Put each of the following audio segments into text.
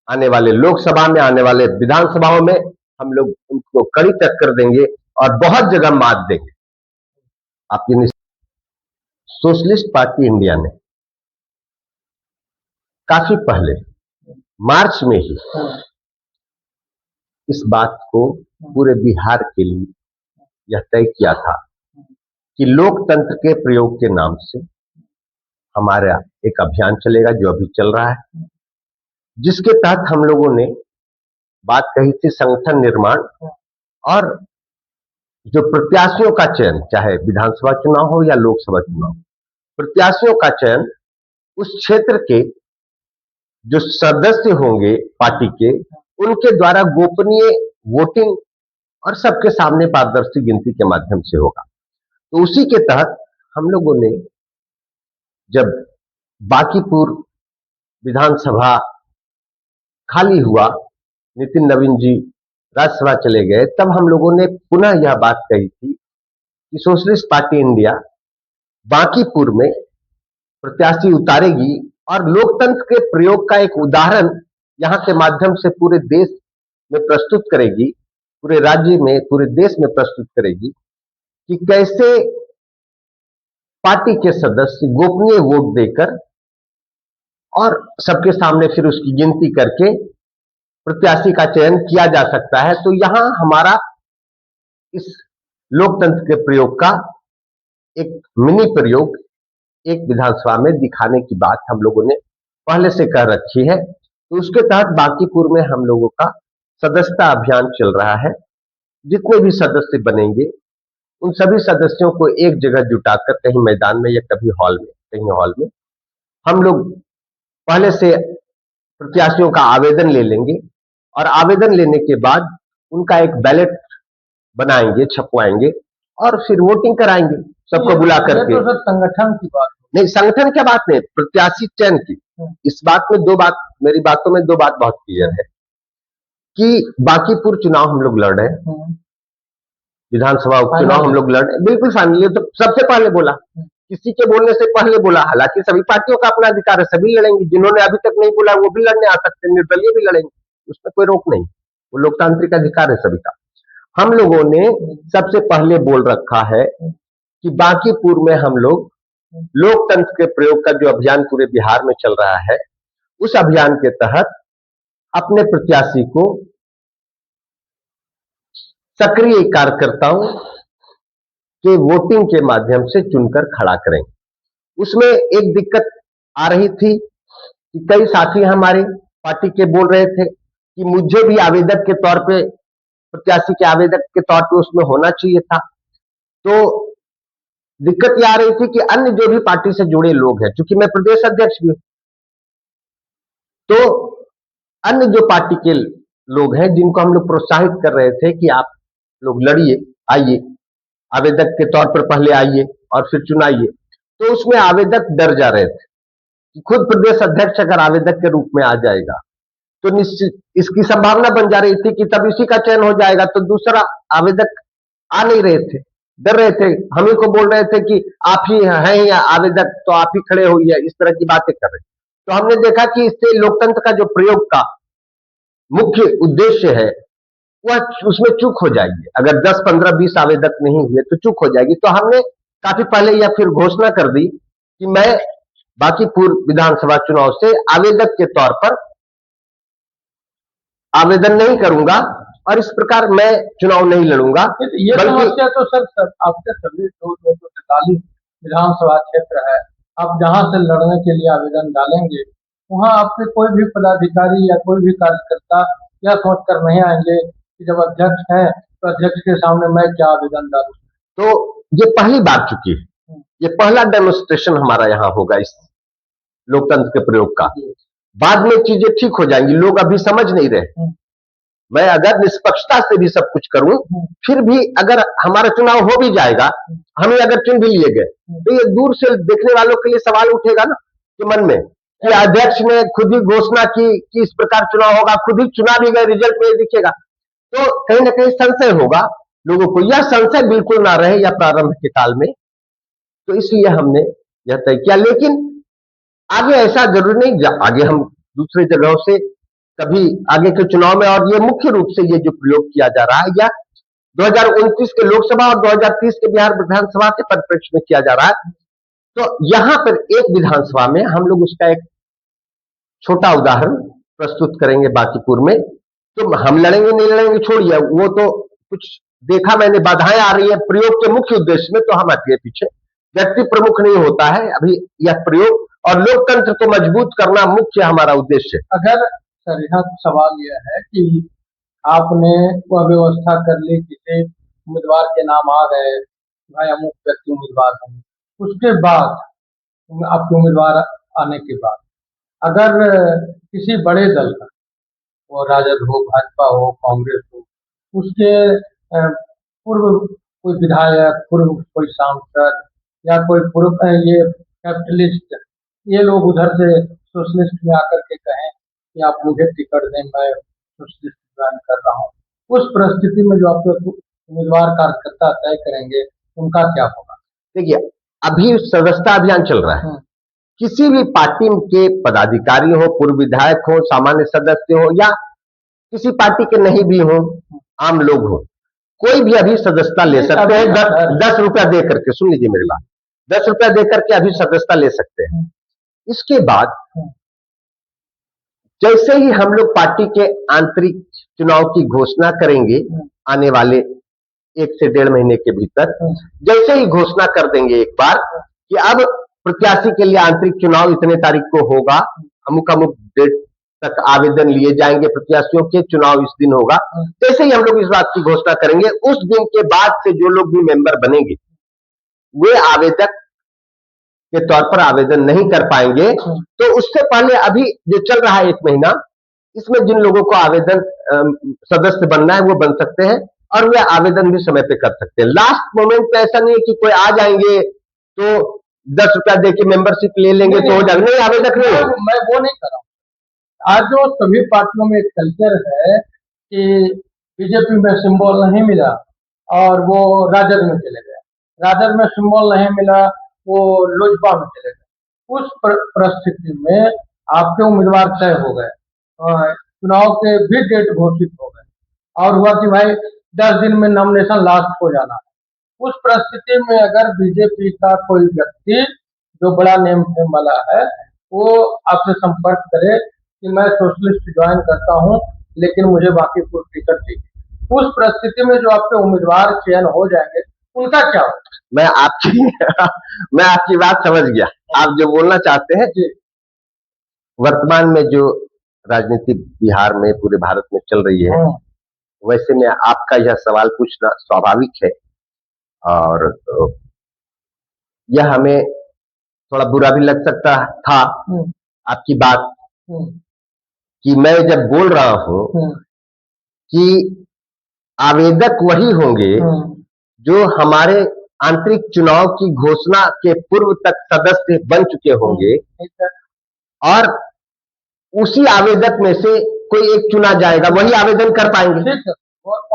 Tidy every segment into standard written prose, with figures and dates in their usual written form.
आने वाले लोकसभा में, आने वाले विधानसभाओं में हम लोग उनको कड़ी टक्कर देंगे और बहुत जगह मात देंगे। आपकी सोशलिस्ट पार्टी इंडिया ने काफी पहले मार्च में ही इस बात को पूरे बिहार के लिए यह तय किया था कि लोकतंत्र के प्रयोग के नाम से हमारा एक अभियान चलेगा, जो अभी चल रहा है, जिसके तहत हम लोगों ने बात कही थी संगठन निर्माण और जो प्रत्याशियों का चयन, चाहे विधानसभा चुनाव हो या लोकसभा चुनाव, प्रत्याशियों का चयन उस क्षेत्र के जो सदस्य होंगे पार्टी के, उनके द्वारा गोपनीय वोटिंग और सबके सामने पारदर्शी गिनती के माध्यम से होगा। तो उसी के तहत हम लोगों ने जब बांकीपुर विधानसभा खाली हुआ, नितिन नवीन जी राज्यसभा चले गए, तब हम लोगों ने पुनः यह बात कही थी कि सोशलिस्ट पार्टी इंडिया बांकीपुर में प्रत्याशी उतारेगी और लोकतंत्र के प्रयोग का एक उदाहरण यहां के माध्यम से पूरे देश में प्रस्तुत करेगी, पूरे राज्य में, पूरे देश में प्रस्तुत करेगी कि कैसे पार्टी के सदस्य गोपनीय वोट देकर और सबके सामने फिर उसकी गिनती करके प्रत्याशी का चयन किया जा सकता है। तो यहां हमारा इस लोकतंत्र के प्रयोग का एक मिनी प्रयोग एक विधानसभा में दिखाने की बात हम लोगों ने पहले से कह रखी है। तो उसके तहत बांकीपुर में हम लोगों का सदस्यता अभियान चल रहा है। जितने भी सदस्य बनेंगे उन सभी सदस्यों को एक जगह जुटाकर, कहीं मैदान में या कभी हॉल में, कहीं हॉल में, हम लोग पहले से प्रत्याशियों का आवेदन ले लेंगे और आवेदन लेने के बाद उनका एक बैलेट बनाएंगे, छपवाएंगे और फिर वोटिंग कराएंगे सबको बुला करके। तो संगठन की बात नहीं, संगठन क्या बात नहीं, प्रत्याशी चयन की। इस बात में दो बात, मेरी बातों में दो बात बहुत क्लियर है कि बांकीपुर चुनाव हम लोग लड़ रहे हैं, विधानसभा उपचुनाव हम लोग लड़ रहे हैं, बिल्कुल फाइनली। तो सबसे पहले बोला, किसी के बोलने से पहले बोला। हालांकि सभी पार्टियों का अपना अधिकार है, सभी लड़ेंगे। जिन्होंने अभी तक नहीं बोला वो भी लड़ने आ सकते हैं, निर्दलीय भी लड़ेंगे, उसमें कोई रोक नहीं, वो लोकतांत्रिक अधिकार है सभी का। हम लोगों ने सबसे पहले बोल रखा है कि बांकीपुर में हम लोग लोकतंत्र के प्रयोग का जो अभियान पूरे बिहार में चल रहा है, उस अभियान के तहत अपने प्रत्याशी को सक्रिय कार्यकर्ताओं के वोटिंग के माध्यम से चुनकर खड़ा करेंगे। उसमें एक दिक्कत आ रही थी कि कई साथी हमारे पार्टी के बोल रहे थे कि मुझे भी आवेदक के तौर पे, प्रत्याशी के आवेदक के तौर पे उसमें होना चाहिए था। तो दिक्कत यह आ रही थी कि अन्य जो भी पार्टी से जुड़े लोग हैं, क्योंकि मैं प्रदेश अध्यक्ष भी हूं, तो अन्य जो पार्टी के लोग हैं जिनको हम लोग प्रोत्साहित कर रहे थे कि आप लोग लड़िए, आइए आवेदक के तौर पर पहले आइए और फिर चुनाइए, तो उसमें आवेदक डर जा रहे थे कि खुद प्रदेश अध्यक्ष अगर आवेदक के रूप में आ जाएगा तो निश्चित इसकी संभावना बन जा रही थी कि तब इसी का चयन हो जाएगा, तो दूसरा आवेदक आ नहीं रहे थे, डर रहे थे। हम ही को बोल रहे थे कि आप ही हैं या आवेदक, तो आप ही खड़े होइए, इस तरह की बातें कर रहे। तो हमने देखा कि इससे लोकतंत्र का जो प्रयोग का मुख्य उद्देश्य है वह उसमें चूक हो जाएगी। अगर 10, 15, 20 आवेदक नहीं हुए तो चूक हो जाएगी। तो हमने काफी पहले यह फिर घोषणा कर दी कि मैं बांकीपुर विधानसभा चुनाव से आवेदक के तौर पर आवेदन नहीं करूंगा और इस प्रकार मैं चुनाव नहीं लड़ूंगा। ये समस्या तो सर आपके सभी 243 विधानसभा क्षेत्र है, आप जहां से लड़ने के लिए आवेदन डालेंगे वहां आपके कोई भी पदाधिकारी या कोई भी कार्यकर्ता यह सोचकर नहीं आएंगे कि जब अध्यक्ष है तो अध्यक्ष के सामने मैं क्या आवेदन डालूं। तो ये पहली बात चुकी है, ये पहला डेमोन्स्ट्रेशन हमारा यहाँ होगा इस लोकतंत्र के प्रयोग का। बाद में चीजें ठीक हो जाएंगी, लोग अभी समझ नहीं रहे। मैं अगर निष्पक्षता से भी सब कुछ करूं, फिर भी अगर हमारा चुनाव हो भी जाएगा, हमें अगर चुन भी लिए गए, तो ये दूर से देखने वालों के लिए सवाल उठेगा ना कि मन में कि अध्यक्ष ने खुद ही घोषणा की कि इस प्रकार चुनाव होगा, खुद ही चुना भी गए, रिजल्ट में दिखेगा, तो कहीं ना कहीं संशय होगा लोगों को। यह संशय बिल्कुल ना रहे या प्रारंभ के काल में, तो इसलिए हमने यह तय किया। लेकिन आगे ऐसा जरूरी नहीं, आगे हम दूसरे जगहों से कभी आगे के चुनाव में, और ये मुख्य रूप से ये जो प्रयोग किया जा रहा है या 2029 के लोकसभा और 2030 के बिहार विधानसभा के परिप्रेक्ष्य में किया जा रहा है। तो यहां पर एक विधानसभा में हम लोग उसका एक छोटा उदाहरण प्रस्तुत करेंगे बांकीपुर में। तो हम लड़ेंगे नहीं लड़ेंगे छोड़िए, वो तो कुछ देखा मैंने, बाधाएं आ रही है प्रयोग के मुख्य उद्देश्य में, तो हम हटिए पीछे। व्यक्ति प्रमुख नहीं होता है अभी यह प्रयोग, और लोकतंत्र को मजबूत करना मुख्य हमारा उद्देश्य है। अगर सर यहाँ सवाल यह है कि आपने वह व्यवस्था कर ली, किसी उम्मीदवार के नाम आ गए, भाई अमुक व्यक्ति उम्मीदवार हैं, उसके बाद आपके उम्मीदवार आने के बाद अगर किसी बड़े दल का, वो राजद हो, भाजपा हो, कांग्रेस हो, उसके पूर्व कोई विधायक, पूर्व कोई सांसद या कोई पूर्व ये कैपिटलिस्ट, ये लोग उधर से सोशलिस्ट में आकर के कहें कि आप मुझे टिकट दें, मैं सोशलिस्ट ज्वाइन कर रहा हूँ, उस परिस्थिति में जो आपके उम्मीदवार कार्यकर्ता तय करेंगे उनका क्या होगा? देखिए, अभी सदस्यता अभियान चल रहा है। किसी भी पार्टी के पदाधिकारी हो, पूर्व विधायक हो, सामान्य सदस्य हो, या किसी पार्टी के नहीं भी हो, आम लोग हो, कोई भी अभी सदस्यता ले सकते हैं। 10 रुपया दे करके, सुन लीजिए मेरी बात, 10 रुपया दे करके अभी सदस्यता ले सकते हैं। इसके बाद जैसे ही हम लोग पार्टी के आंतरिक चुनाव की घोषणा करेंगे, आने वाले 1 से 1.5 महीने के भीतर, जैसे ही घोषणा कर देंगे एक बार कि अब प्रत्याशी के लिए आंतरिक चुनाव इतने तारीख को होगा, अमुक अमुक डेट तक आवेदन लिए जाएंगे, प्रत्याशियों के चुनाव इस दिन होगा, जैसे ही हम लोग इस बात की घोषणा करेंगे, उस दिन के बाद से जो लोग भी मेंबर बनेंगे वे आवेदक के तौर पर आवेदन नहीं कर पाएंगे। तो उससे पहले अभी जो चल रहा है 1 महीना, इसमें जिन लोगों को आवेदन सदस्य बनना है वो बन सकते हैं, और वे आवेदन भी समय पे कर सकते हैं। लास्ट मोमेंट पे ऐसा नहीं है कि कोई आ जाएंगे तो 10 रुपया दे के मेंबरशिप ले लेंगे तो हो जाएगा, नहीं, आवेदक नहीं। मैं वो नहीं कर रहा हूँ। आज जो सभी पार्टियों में एक कल्चर है कि बीजेपी में सिंबल नहीं मिला और वो राजद में चले गए, राजद में सिंबल नहीं मिला वो लोजपा में चले गए। उस परिस्थिति में आपके उम्मीदवार तय हो गए, चुनाव के भी डेट घोषित हो गए, और हुआ कि भाई 10 दिन में नॉमिनेशन लास्ट हो जाना है। उस परिस्थिति में अगर बीजेपी का कोई व्यक्ति जो बड़ा नेम फेम वाला है वो आपसे संपर्क करे कि मैं सोशलिस्ट ज्वाइन करता हूं लेकिन मुझे बांकीपुर टिकट चाहिए, उस परिस्थिति में जो आपके उम्मीदवार चयन हो जाएंगे उनका क्या होगा? मैं आपकी बात समझ गया, आप जो बोलना चाहते हैं। वर्तमान में जो राजनीति बिहार में, पूरे भारत में चल रही है, वैसे में आपका यह सवाल पूछना स्वाभाविक है, और यह हमें थोड़ा बुरा भी लग सकता था आपकी बात, कि मैं जब बोल रहा हूं कि आवेदक वही होंगे जो हमारे आंतरिक चुनाव की घोषणा के पूर्व तक सदस्य बन चुके होंगे, और उसी आवेदक में से कोई एक चुना जाएगा, वही आवेदन कर पाएंगे।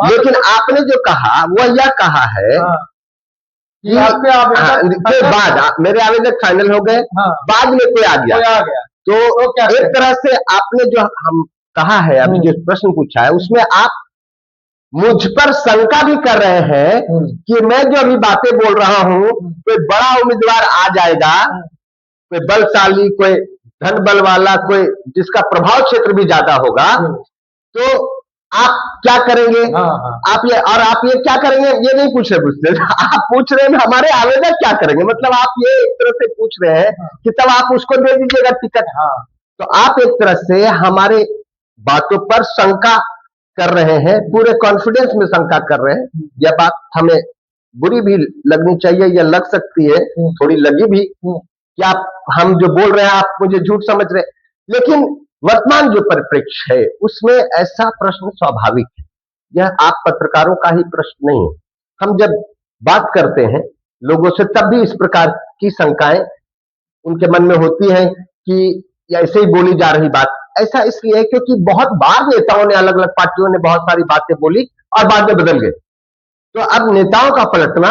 लेकिन आपने जो कहा वह यह कहा है कि के बाद मेरे आवेदक फाइनल हो गए, बाद में कोई आ गया, तो एक तरह से आपने जो हम कहा है, अभी जो प्रश्न पूछा है, उसमें आप मुझ पर शंका भी कर रहे हैं कि मैं जो अभी बातें बोल रहा हूं, कोई बड़ा उम्मीदवार आ जाएगा, कोई बलशाली, कोई धन बल वाला, कोई जिसका प्रभाव क्षेत्र भी ज्यादा होगा, तो आप क्या करेंगे? आप ये क्या करेंगे, ये नहीं पूछ रहे, आप पूछ रहे हैं हमारे आवेदक क्या करेंगे। मतलब आप ये एक तरह से पूछ रहे हैं कि तब आप उसको दे दीजिएगा टिकट। तो आप एक तरह से हमारे बातों पर शंका कर रहे हैं, पूरे कॉन्फिडेंस में शंका कर रहे हैं। यह बात हमें बुरी भी लगनी चाहिए, या लग सकती है, थोड़ी लगी भी, कि आप हम जो बोल रहे हैं आप मुझे झूठ समझ रहे हैं। लेकिन वर्तमान जो परिप्रेक्ष्य है उसमें ऐसा प्रश्न स्वाभाविक है, यह आप पत्रकारों का ही प्रश्न नहीं है। हम जब बात करते हैं लोगों से, तब भी इस प्रकार की शंकाएं उनके मन में होती हैं कि ऐसे ही बोली जा रही बात। ऐसा इसलिए है क्योंकि बहुत बार नेताओं ने, अलग अलग पार्टियों ने बहुत सारी बातें बोली और बाद में बदल गए। तो अब नेताओं का पलटना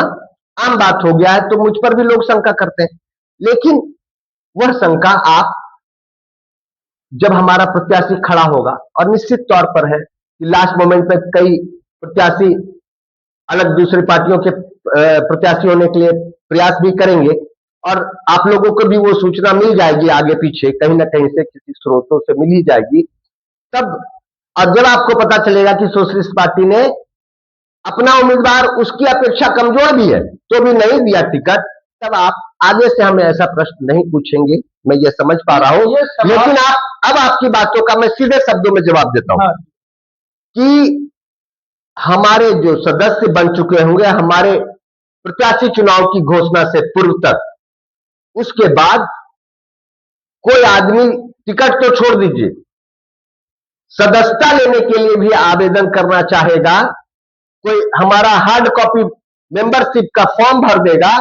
आम बात हो गया है, तो मुझ पर भी लोग शंका करते हैं। लेकिन वह शंका आप जब हमारा प्रत्याशी खड़ा होगा, और निश्चित तौर पर है कि लास्ट मोमेंट में कई प्रत्याशी अलग दूसरी पार्टियों के प्रत्याशी होने के लिए प्रयास भी करेंगे, और आप लोगों को भी वो सूचना मिल जाएगी आगे पीछे कहीं ना कहीं से, किसी स्रोतों से मिल ही जाएगी तब। और जब आपको पता चलेगा कि सोशलिस्ट पार्टी ने अपना उम्मीदवार उसकी अपेक्षा कमजोर भी है तो भी नहीं दिया टिकट, तब आप आगे से हमें ऐसा प्रश्न नहीं पूछेंगे, मैं ये समझ पा रहा हूं। लेकिन अब आपकी बातों का मैं सीधे शब्दों में जवाब देता हूं कि हमारे जो सदस्य बन चुके होंगे हमारे प्रत्याशी चुनाव की घोषणा से पूर्व तक, उसके बाद कोई आदमी टिकट तो छोड़ दीजिए, सदस्यता लेने के लिए भी आवेदन करना चाहेगा, कोई हमारा हार्ड कॉपी मेंबरशिप का फॉर्म भर देगा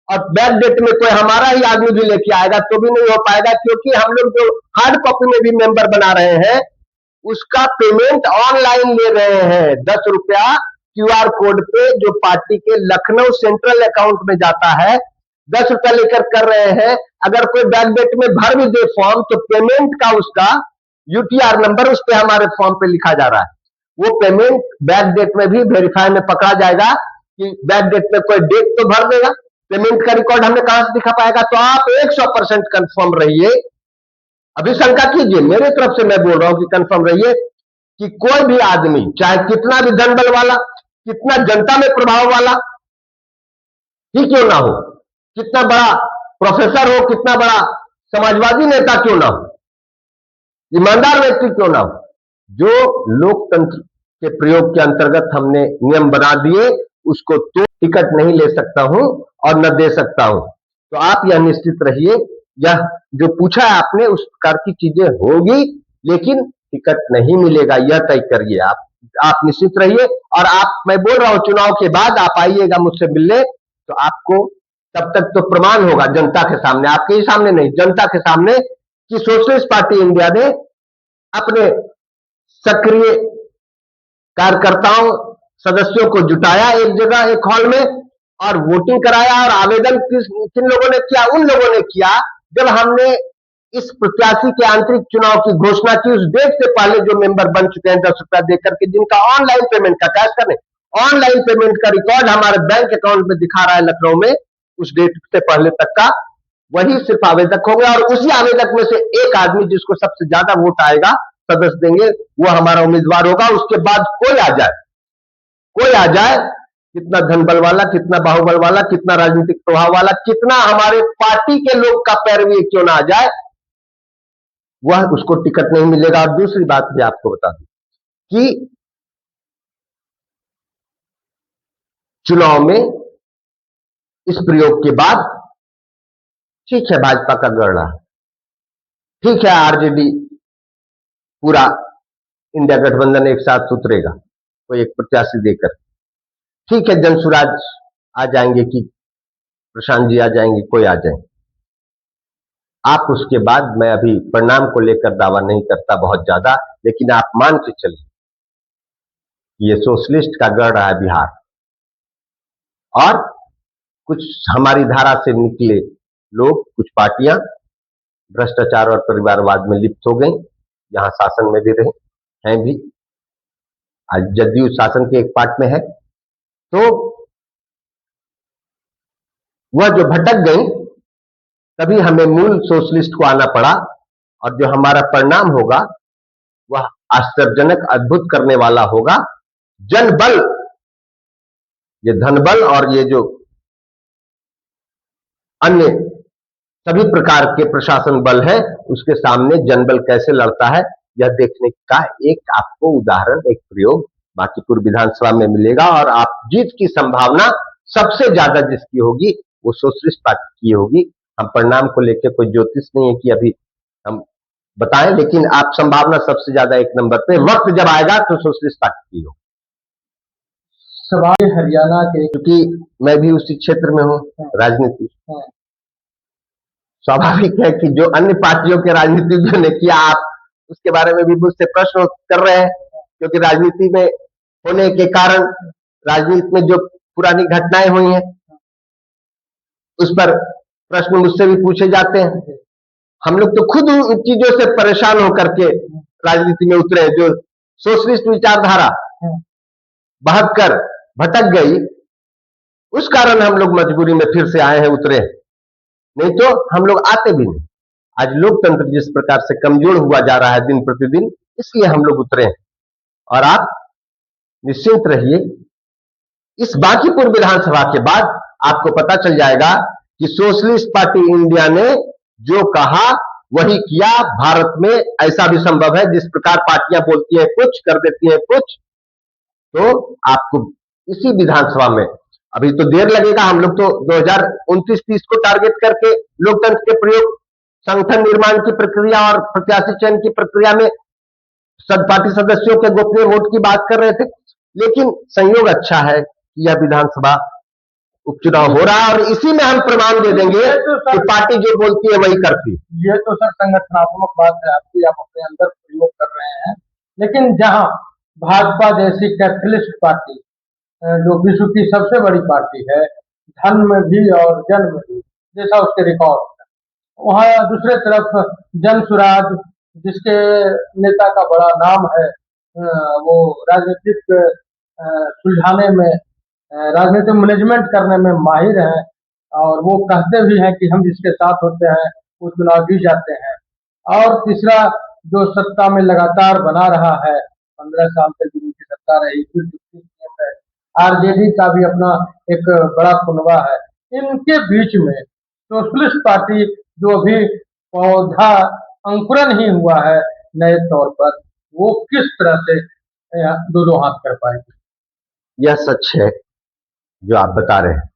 और बैक डेट में कोई हमारा ही आदमी भी लेके आएगा तो भी नहीं हो पाएगा, क्योंकि हम लोग जो हार्ड कॉपी में भी मेंबर बना रहे हैं उसका पेमेंट ऑनलाइन ले रहे हैं। 10 रुपया क्यूआर कोड पे जो पार्टी के लखनऊ सेंट्रल अकाउंट में जाता है, 10 रुपया लेकर कर रहे हैं। अगर कोई बैक डेट में भर भी दे फॉर्म तो पेमेंट का उसका यूटीआर नंबर उस पर हमारे फॉर्म पे लिखा जा रहा है, वो पेमेंट बैक डेट में भी वेरीफाई में पकड़ा जाएगा कि बैक डेट में कोई डेट तो भर देगा, पेमेंट का रिकॉर्ड हमें कहां से दिखा पाएगा। तो आप 100% कंफर्म रहिए, अभी शंका कीजिए, मेरे तरफ से मैं बोल रहा हूं कि कंफर्म रहिए कि कोई भी आदमी चाहे कितना भी धन बल वाला, कितना जनता में प्रभाव वाला ही क्यों ना हो, कितना बड़ा प्रोफेसर हो, कितना बड़ा समाजवादी नेता क्यों ना हो, ईमानदार व्यक्ति क्यों ना हो, जो लोकतंत्र के प्रयोग के अंतर्गत हमने नियम बना दिए उसको तो टिकट नहीं ले सकता हूं और न दे सकता हूं। तो आप यह निश्चित रहिए, यह जो पूछा है आपने उस प्रकार की चीजें होगी, लेकिन टिकट नहीं मिलेगा यह तय करिए आप निश्चित रहिए। और आप, मैं बोल रहा हूं चुनाव के बाद आप आइएगा मुझसे मिलने, तो आपको तब तक तो प्रमाण होगा जनता के सामने, आपके ही सामने नहीं, जनता के सामने, कि सोशलिस्ट पार्टी इंडिया ने अपने सक्रिय कार्यकर्ताओं सदस्यों को जुटाया एक जगह एक हॉल में और वोटिंग कराया। और आवेदन किन लोगों ने किया? उन लोगों ने किया जब हमने इस प्रत्याशी के आंतरिक चुनाव की घोषणा की उस डेट से पहले जो मेंबर बन चुके हैं 10 रुपया देकर के, जिनका ऑनलाइन पेमेंट का, कैश का नहीं, ऑनलाइन पेमेंट का रिकॉर्ड हमारे बैंक अकाउंट में दिखा रहा है लखनऊ में, उस डेट से पहले तक का, वही सिर्फ आवेदक होंगे। और उसी आवेदक में से एक आदमी जिसको सबसे ज्यादा वोट आएगा सदस्य देंगे, वो हमारा उम्मीदवार होगा। उसके बाद कोई आ जाए, कितना धन बल वाला, कितना बाहुबल वाला, कितना राजनीतिक प्रभाव वाला, कितना हमारे पार्टी के लोग का पैरवी क्यों ना आ जाए, वह उसको टिकट नहीं मिलेगा। और दूसरी बात भी आपको बता दूं कि चुनाव में इस प्रयोग के बाद ठीक है भाजपा का गढ़ रहा, ठीक है आरजेडी पूरा इंडिया गठबंधन एक साथ उतरेगा कोई एक प्रत्याशी देकर, ठीक है जनसुराज आ जाएंगे कि प्रशांत जी आ जाएंगे, कोई आ जाए, आप उसके बाद, मैं अभी परिणाम को लेकर दावा नहीं करता बहुत ज्यादा, लेकिन आप मान के चलिए ये सोशलिस्ट का गढ़ रहा है बिहार, और कुछ हमारी धारा से निकले लोग, कुछ पार्टियां भ्रष्टाचार और परिवारवाद में लिप्त हो गई, यहां शासन में भी रहे हैं भी, आज जदयू शासन के एक पार्ट में है, तो वह जो भटक गई, तभी हमें मूल सोशलिस्ट को आना पड़ा। और जो हमारा परिणाम होगा वह आश्चर्यजनक अद्भुत करने वाला होगा। जनबल, ये धनबल और ये जो अन्य सभी प्रकार के प्रशासन बल है, उसके सामने जनबल कैसे लड़ता है, यह देखने का एक आपको उदाहरण, एक प्रयोग बांकीपुर विधानसभा में मिलेगा। और आप जीत की संभावना सबसे ज्यादा जिसकी होगी वो सोशलिस्ट पार्टी की होगी। हम परिणाम को लेकर कोई ज्योतिष नहीं है कि अभी हम बताएं, लेकिन आप संभावना सबसे ज्यादा एक नंबर पे, वक्त जब आएगा तो सोशलिस्ट पार्टी की होगी। सवाल हरियाणा के, क्योंकि मैं भी उसी क्षेत्र में हूँ, राजनीति, स्वाभाविक है कि जो अन्य पार्टियों के राजनीतिज्ञों ने किया, आप उसके बारे में भी मुझसे प्रश्न कर रहे हैं, क्योंकि राजनीति में होने के कारण, राजनीति में जो पुरानी घटनाएं हुई हैं उस पर प्रश्न मुझसे भी पूछे जाते हैं। हम लोग तो खुद उन चीजों से परेशान होकर के राजनीति में उतरे, जो सोशलिस्ट विचारधारा बहक कर भटक गई, उस कारण हम लोग मजबूरी में फिर से आए हैं, उतरे हैं। नहीं तो हम लोग आते भी नहीं। आज लोकतंत्र जिस प्रकार से कमजोर हुआ जा रहा है दिन प्रतिदिन, इसलिए हम लोग उतरे हैं। और आप निश्चिंत रहिए, इस बांकीपुर विधानसभा के बाद आपको पता चल जाएगा कि सोशलिस्ट पार्टी इंडिया ने जो कहा वही किया। भारत में ऐसा भी संभव है, जिस प्रकार पार्टियां बोलती है कुछ, कर देती है कुछ। तो आपको इसी विधानसभा में, अभी तो देर लगेगा, हम लोग तो 2029-30 को टारगेट करके लोकतंत्र के प्रयोग, संगठन निर्माण की प्रक्रिया और प्रत्याशी चयन की प्रक्रिया में पार्टी सदस्यों के गोपनीय वोट की बात कर रहे थे। लेकिन संयोग अच्छा है कि यह विधानसभा उपचुनाव हो रहा है, और इसी में हम प्रमाण दे देंगे कि पार्टी जो बोलती है वही करती है। ये तो सर संगठनात्मक बात है आपकी, आप अपने अंदर प्रयोग कर रहे हैं। लेकिन जहां भाजपा जैसी कैपिटलिस्ट पार्टी, जो विश्व की सबसे बड़ी पार्टी है, धन में भी और जन में भी, जैसा उसके रिकॉर्ड है, वहाँ दूसरे तरफ जन सुराज, जिसके नेता का बड़ा नाम है, वो राजनीतिक सुलझाने में, राजनीतिक मैनेजमेंट करने में माहिर हैं, और वो कहते भी हैं कि हम जिसके साथ होते हैं वो चुनाव जीत जाते हैं। और तीसरा, जो सत्ता में लगातार बना रहा है, 15 साल तक जिनकी सत्ता रही, फिर है, आरजेडी का भी अपना एक बड़ा कुनबा है। इनके बीच में सोशलिस्ट पार्टी, जो अभी पौधा अंकुरन ही हुआ है नए तौर पर, वो किस तरह से दोनों हाथ कर पाएगी? यह सच है जो आप बता रहे हैं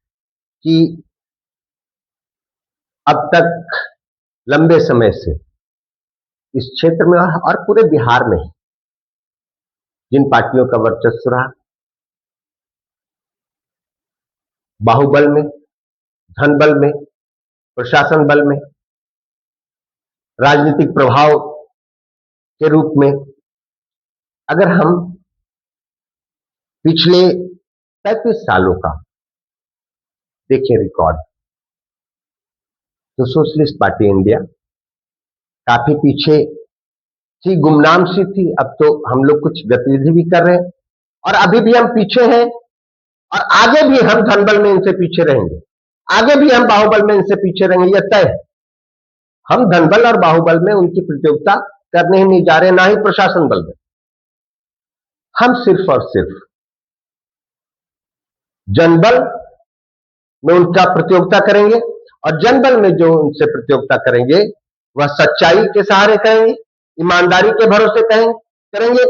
कि अब तक लंबे समय से इस क्षेत्र में और पूरे बिहार में ही जिन पार्टियों का वर्चस्व रहा, बाहुबल में, धन बल में, प्रशासन बल में, राजनीतिक प्रभाव के रूप में, अगर हम पिछले 35 सालों का देखें रिकॉर्ड, तो सोशलिस्ट पार्टी इंडिया काफी पीछे थी, गुमनाम सी थी। अब तो हम लोग कुछ गतिविधि भी कर रहे हैं, और अभी भी हम पीछे हैं, और आगे भी हम धनबल में इनसे पीछे रहेंगे, आगे भी हम बाहुबल में इनसे पीछे रहेंगे, यह तय है। हम धनबल और बाहुबल में उनकी प्रतियोगिता करने ही नहीं जा रहे, ना ही प्रशासन बल में। हम सिर्फ और सिर्फ जनबल में उनका प्रतियोगिता करेंगे, और जनबल में जो उनसे प्रतियोगिता करेंगे वह सच्चाई के सहारे करेंगे, ईमानदारी के भरोसे करेंगे,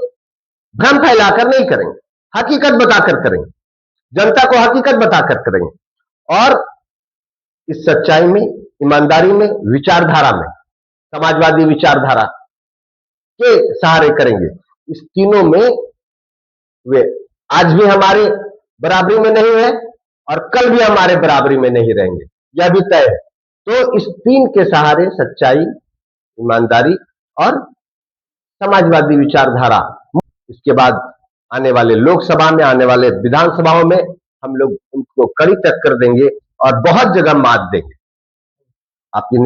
भ्रम फैलाकर नहीं करेंगे, हकीकत बताकर करेंगे, जनता को हकीकत बताकर करेंगे। और इस सच्चाई में, ईमानदारी में, विचारधारा में, समाजवादी विचारधारा के सहारे करेंगे। इस तीनों में वे आज भी हमारे बराबरी में नहीं है, और कल भी हमारे बराबरी में नहीं रहेंगे, यह भी तय है। तो इस तीन के सहारे, सच्चाई, ईमानदारी और समाजवादी विचारधारा, इसके बाद आने वाले लोकसभा में, आने वाले विधानसभाओं में हम लोग उनको कड़ी टक्कर देंगे और बहुत जगह मात देंगे। आपकी